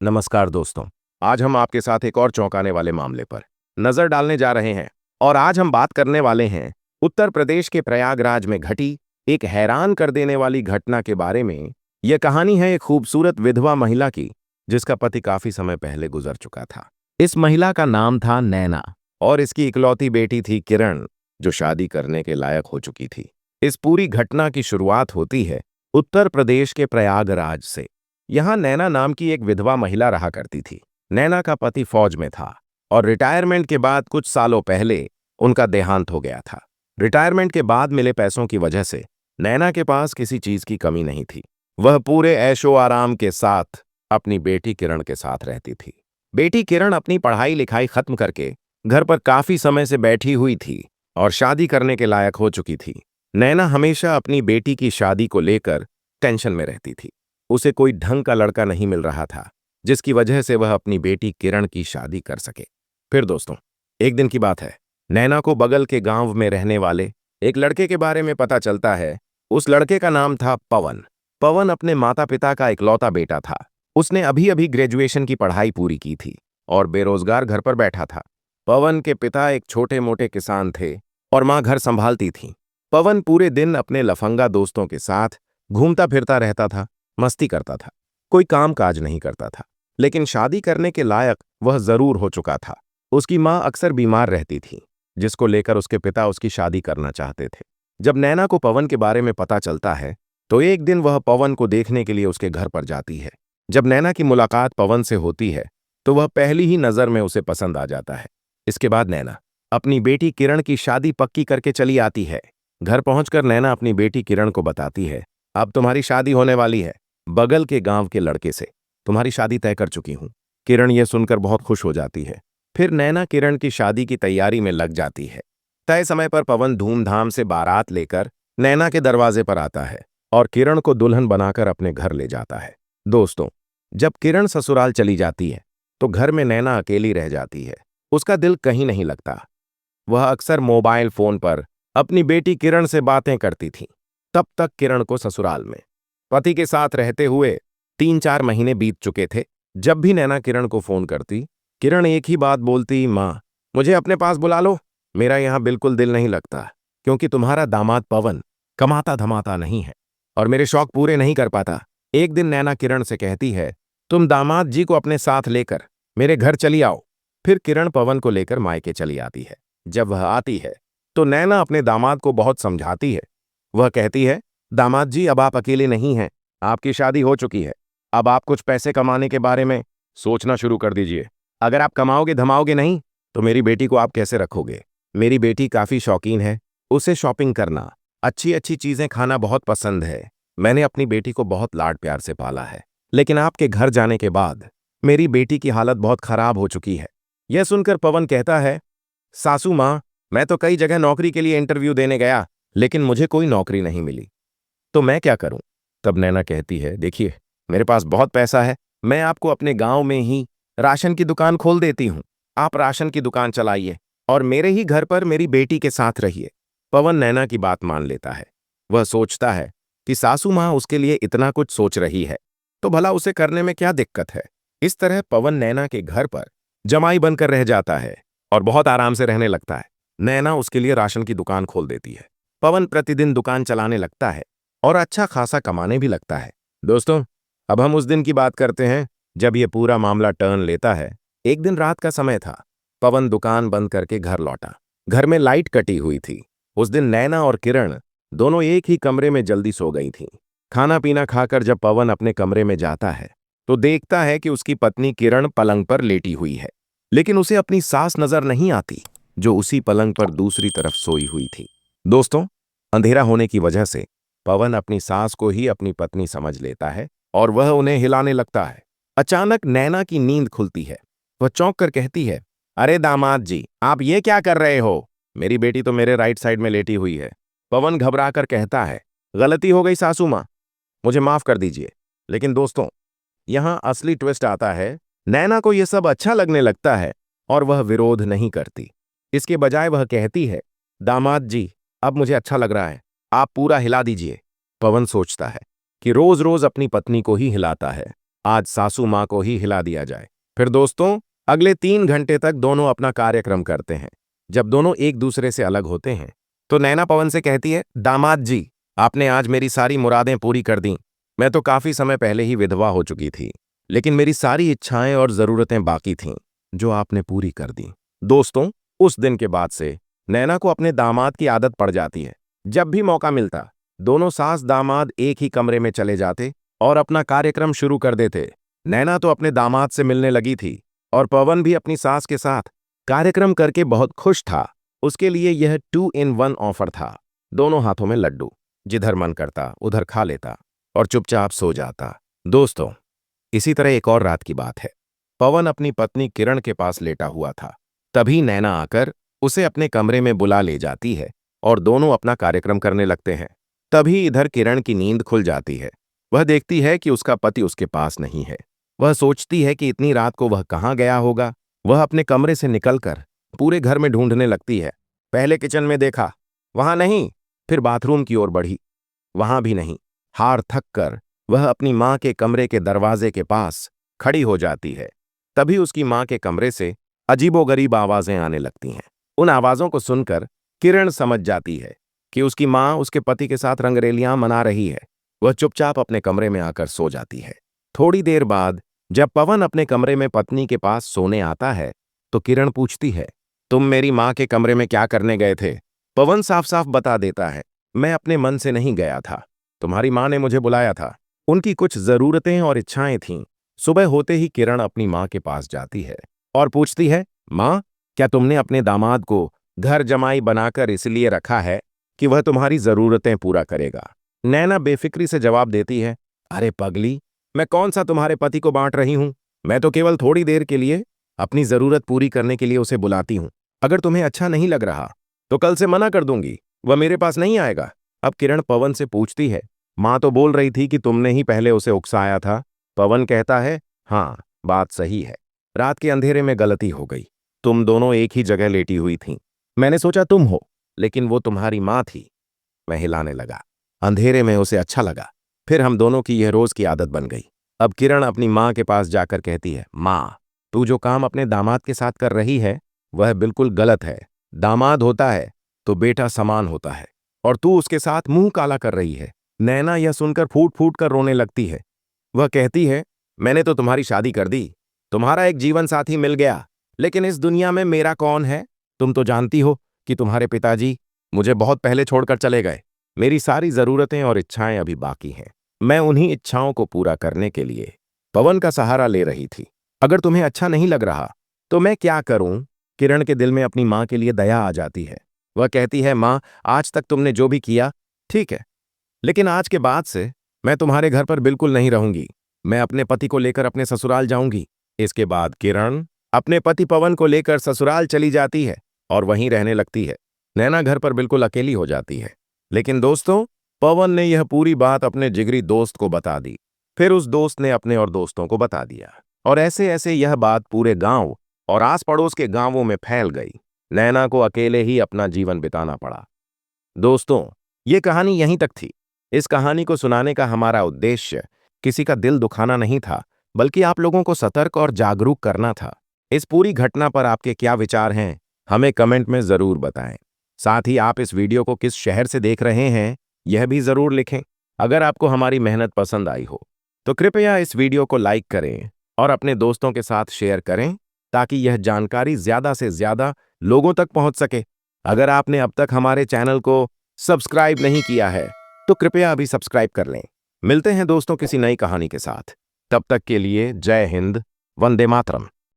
नमस्कार दोस्तों। आज हम आपके साथ एक और चौंकाने वाले मामले पर नजर डालने जा रहे हैं और आज हम बात करने वाले हैं उत्तर प्रदेश के प्रयागराज में घटी एक हैरान कर देने वाली घटना के बारे में। यह कहानी है एक खूबसूरत विधवा महिला की जिसका पति काफी समय पहले गुजर चुका था। इस महिला का नाम था नैना और इसकी इकलौती बेटी थी किरण जो शादी करने के लायक हो चुकी थी। इस पूरी घटना की शुरुआत होती है उत्तर प्रदेश के प्रयागराज से। यहाँ नैना नाम की एक विधवा महिला रहा करती थी। नैना का पति फौज में था और रिटायरमेंट के बाद कुछ सालों पहले उनका देहांत हो गया था। रिटायरमेंट के बाद मिले पैसों की वजह से नैना के पास किसी चीज की कमी नहीं थी। वह पूरे ऐशो आराम के साथ अपनी बेटी किरण के साथ रहती थी। बेटी किरण अपनी पढ़ाई लिखाई खत्म करके घर पर काफी समय से बैठी हुई थी और शादी करने के लायक हो चुकी थी। नैना हमेशा अपनी बेटी की शादी को लेकर टेंशन में रहती थी। उसे कोई ढंग का लड़का नहीं मिल रहा था जिसकी वजह से वह अपनी बेटी किरण की शादी कर सके। फिर दोस्तों, एक दिन की बात है, नैना को बगल के गांव में रहने वाले एक लड़के के बारे में पता चलता है। उस लड़के का नाम था पवन। पवन अपने माता पिता का इकलौता बेटा था। उसने अभी अभी ग्रेजुएशन की पढ़ाई पूरी की थी और बेरोजगार घर पर बैठा था। पवन के पिता एक छोटे मोटे किसान थे और मां घर संभालती थी। पवन पूरे दिन अपने लफंगा दोस्तों के साथ घूमता फिरता रहता था, मस्ती करता था, कोई काम काज नहीं करता था। लेकिन शादी करने के लायक वह जरूर हो चुका था। उसकी मां अक्सर बीमार रहती थी जिसको लेकर उसके पिता उसकी शादी करना चाहते थे। जब नैना को पवन के बारे में पता चलता है तो एक दिन वह पवन को देखने के लिए उसके घर पर जाती है। जब नैना की मुलाकात पवन से होती है तो वह पहली ही नजर में उसे पसंद आ जाता है। इसके बाद नैना अपनी बेटी किरण की शादी पक्की करके चली आती है। घर पहुंचकर नैना अपनी बेटी किरण को बताती है, अब तुम्हारी शादी होने वाली है, बगल के गांव के लड़के से तुम्हारी शादी तय कर चुकी हूं। किरण यह सुनकर बहुत खुश हो जाती है। फिर नैना किरण की शादी की तैयारी में लग जाती है। तय समय पर पवन धूमधाम से बारात लेकर नैना के दरवाजे पर आता है और किरण को दुल्हन बनाकर अपने घर ले जाता है। दोस्तों, जब किरण ससुराल चली जाती है तो घर में नैना अकेली रह जाती है। उसका दिल कहीं नहीं लगता। वह अक्सर मोबाइल फोन पर अपनी बेटी किरण से बातें करती थी। तब तक किरण को ससुराल में पति के साथ रहते हुए 3-4 महीने बीत चुके थे। जब भी नैना किरण को फोन करती, किरण एक ही बात बोलती, माँ मुझे अपने पास बुला लो, मेरा यहाँ बिल्कुल दिल नहीं लगता क्योंकि तुम्हारा दामाद पवन कमाता धमाता नहीं है और मेरे शौक पूरे नहीं कर पाता। एक दिन नैना किरण से कहती है, तुम दामाद जी को अपने साथ लेकर मेरे घर चली आओ। फिर किरण पवन को लेकर मायके चली आती है। जब वह आती है तो नैना अपने दामाद को बहुत समझाती है। वह कहती है, दामाद जी अब आप अकेले नहीं हैं, आपकी शादी हो चुकी है। अब आप कुछ पैसे कमाने के बारे में सोचना शुरू कर दीजिए। अगर आप कमाओगे धमाओगे नहीं तो मेरी बेटी को आप कैसे रखोगे। मेरी बेटी काफी शौकीन है, उसे शॉपिंग करना, अच्छी अच्छी चीजें खाना बहुत पसंद है। मैंने अपनी बेटी को बहुत लाड प्यार से पाला है, लेकिन आपके घर जाने के बाद मेरी बेटी की हालत बहुत खराब हो चुकी है। यह सुनकर पवन कहता है, सासू माँ मैं तो कई जगह नौकरी के लिए इंटरव्यू देने गया लेकिन मुझे कोई नौकरी नहीं मिली, तो मैं क्या करूं। तब नैना कहती है, देखिए मेरे पास बहुत पैसा है, मैं आपको अपने गांव में ही राशन की दुकान खोल देती हूं। आप राशन की दुकान चलाइए और मेरे ही घर पर मेरी बेटी के साथ रहिए। पवन नैना की बात मान लेता है। वह सोचता है कि सासू माँ उसके लिए इतना कुछ सोच रही है तो भला उसे करने में क्या दिक्कत है। इस तरह पवन नैना के घर पर जमाई बनकर रह जाता है और बहुत आराम से रहने लगता है। नैना उसके लिए राशन की दुकान खोल देती है। पवन प्रतिदिन दुकान चलाने लगता है और अच्छा खासा कमाने भी लगता है। दोस्तों, अब हम उस दिन की बात करते हैं जब यह पूरा मामला टर्न लेता है। एक दिन रात का समय था। पवन दुकान बंद करके घर लौटा। घर में लाइट कटी हुई थी। उस दिन नैना और किरण दोनों एक ही कमरे में जल्दी सो गई थीं। खाना पीना खाकर जब पवन अपने कमरे में जाता है तो देखता है कि उसकी पत्नी किरण पलंग पर लेटी हुई है, लेकिन उसे अपनी सास नजर नहीं आती जो उसी पलंग पर दूसरी तरफ सोई हुई थी। दोस्तों, अंधेरा होने की वजह से पवन अपनी सास को ही अपनी पत्नी समझ लेता है और वह उन्हें हिलाने लगता है। अचानक नैना की नींद खुलती है। वह चौंक कर कहती है, अरे दामाद जी आप ये क्या कर रहे हो, मेरी बेटी तो मेरे राइट साइड में लेटी हुई है। पवन घबरा कर कहता है, गलती हो गई सासू माँ, मुझे माफ कर दीजिए। लेकिन दोस्तों, यहां असली ट्विस्ट आता है। नैना को यह सब अच्छा लगने लगता है और वह विरोध नहीं करती। इसके बजाय वह कहती है, दामाद जी अब मुझे अच्छा लग रहा है, आप पूरा हिला दीजिए। पवन सोचता है कि रोज रोज अपनी पत्नी को ही हिलाता है, आज सासू माँ को ही हिला दिया जाए। फिर दोस्तों अगले 3 घंटे तक दोनों अपना कार्यक्रम करते हैं। जब दोनों एक दूसरे से अलग होते हैं तो नैना पवन से कहती है, दामाद जी, आपने आज मेरी सारी मुरादें पूरी कर दी। मैं तो काफी समय पहले ही विधवा हो चुकी थी, लेकिन मेरी सारी इच्छाएं और जरूरतें बाकी थीं, जो आपने पूरी कर दी। दोस्तों उस दिन के बाद से नैना को अपने दामाद की आदत पड़ जाती है। जब भी मौका मिलता दोनों सास दामाद एक ही कमरे में चले जाते और अपना कार्यक्रम शुरू कर देते। नैना तो अपने दामाद से मिलने लगी थी और पवन भी अपनी सास के साथ कार्यक्रम करके बहुत खुश था। उसके लिए यह 2 in 1 ऑफर था। दोनों हाथों में लड्डू, जिधर मन करता उधर खा लेता और चुपचाप सो जाता। दोस्तों इसी तरह एक और रात की बात है। पवन अपनी पत्नी किरण के पास लेटा हुआ था। तभी नैना आकर उसे अपने कमरे में बुला ले जाती है और दोनों अपना कार्यक्रम करने लगते हैं। तभी इधर किरण की नींद खुल जाती है। वह देखती है कि उसका पति उसके पास नहीं है। वह सोचती है कि इतनी रात को वह कहाँ गया होगा। वह अपने कमरे से निकलकर पूरे घर में ढूंढने लगती है। पहले किचन में देखा, वहां नहीं। फिर बाथरूम की ओर बढ़ी, वहां भी नहीं। हार थक कर वह अपनी माँ के कमरे के दरवाजे के पास खड़ी हो जाती है। तभी उसकी माँ के कमरे से अजीबोगरीब आवाजें आने लगती हैं। उन आवाजों को सुनकर किरण समझ जाती है कि उसकी माँ उसके पति के साथ रंगरेलियां मना रही है। वह चुपचाप अपने कमरे में आकर सो जाती है। थोड़ी देर बाद जब पवन अपने कमरे में पत्नी के पास सोने आता है तो किरण पूछती है, तुम मेरी माँ के कमरे में क्या करने गए थे? पवन साफ साफ बता देता है, मैं अपने मन से नहीं गया था, तुम्हारी माँ ने मुझे बुलाया था। उनकी कुछ जरूरतें और इच्छाएं थीं। सुबह होते ही किरण अपनी माँ के पास जाती है और पूछती है, माँ, क्या तुमने अपने दामाद को घर जमाई बनाकर इसलिए रखा है कि वह तुम्हारी जरूरतें पूरा करेगा? नैना बेफिक्री से जवाब देती है, अरे पगली, मैं कौन सा तुम्हारे पति को बांट रही हूं? मैं तो केवल थोड़ी देर के लिए अपनी जरूरत पूरी करने के लिए उसे बुलाती हूं। अगर तुम्हें अच्छा नहीं लग रहा तो कल से मना कर दूंगी, वह मेरे पास नहीं आएगा। अब किरण पवन से पूछती है, मां तो बोल रही थी कि तुमने ही पहले उसे उकसाया था। पवन कहता है, हाँ बात सही है, रात के अंधेरे में गलती हो गई। तुम दोनों एक ही जगह लेटी हुई थीं। मैंने सोचा तुम हो, लेकिन वो तुम्हारी मां थी। मैं हिलाने लगा, अंधेरे में उसे अच्छा लगा, फिर हम दोनों की यह रोज की आदत बन गई। अब किरण अपनी मां के पास जाकर कहती है, मां, तू जो काम अपने दामाद के साथ कर रही है वह बिल्कुल गलत है। दामाद होता है तो बेटा समान होता है और तू उसके साथ मुंह काला कर रही है। नैना यह सुनकर फूट फूट कर रोने लगती है। वह कहती है, मैंने तो तुम्हारी शादी कर दी, तुम्हारा एक जीवन साथी मिल गया, लेकिन इस दुनिया में मेरा कौन है? तुम तो जानती हो कि तुम्हारे पिताजी मुझे बहुत पहले छोड़कर चले गए। मेरी सारी जरूरतें और इच्छाएं अभी बाकी हैं। मैं उन्हीं इच्छाओं को पूरा करने के लिए पवन का सहारा ले रही थी। अगर तुम्हें अच्छा नहीं लग रहा तो मैं क्या करूं? किरण के दिल में अपनी मां के लिए दया आ जाती है। वह कहती है, मां, आज तक तुमने जो भी किया ठीक है, लेकिन आज के बाद से मैं तुम्हारे घर पर बिल्कुल नहीं रहूंगी। मैं अपने पति को लेकर अपने ससुराल जाऊंगी। इसके बाद किरण अपने पति पवन को लेकर ससुराल चली जाती है और वहीं रहने लगती है। नैना घर पर बिल्कुल अकेली हो जाती है। लेकिन दोस्तों, पवन ने यह पूरी बात अपने जिगरी दोस्त को बता दी। फिर उस दोस्त ने अपने और दोस्तों को बता दिया और ऐसे ऐसे यह बात पूरे गांव और आस पड़ोस के गांवों में फैल गई। नैना को अकेले ही अपना जीवन बिताना पड़ा। दोस्तों, ये कहानी यहीं तक थी। इस कहानी को सुनाने का हमारा उद्देश्य किसी का दिल दुखाना नहीं था, बल्कि आप लोगों को सतर्क और जागरूक करना था। इस पूरी घटना पर आपके क्या विचार हैं, हमें कमेंट में जरूर बताएं। साथ ही आप इस वीडियो को किस शहर से देख रहे हैं, यह भी जरूर लिखें। अगर आपको हमारी मेहनत पसंद आई हो तो कृपया इस वीडियो को लाइक करें और अपने दोस्तों के साथ शेयर करें, ताकि यह जानकारी ज्यादा से ज्यादा लोगों तक पहुंच सके। अगर आपने अब तक हमारे चैनल को सब्सक्राइब नहीं किया है तो कृपया अभी सब्सक्राइब कर लें। मिलते हैं दोस्तों किसी नई कहानी के साथ। तब तक के लिए जय हिंद, वंदे मातरम।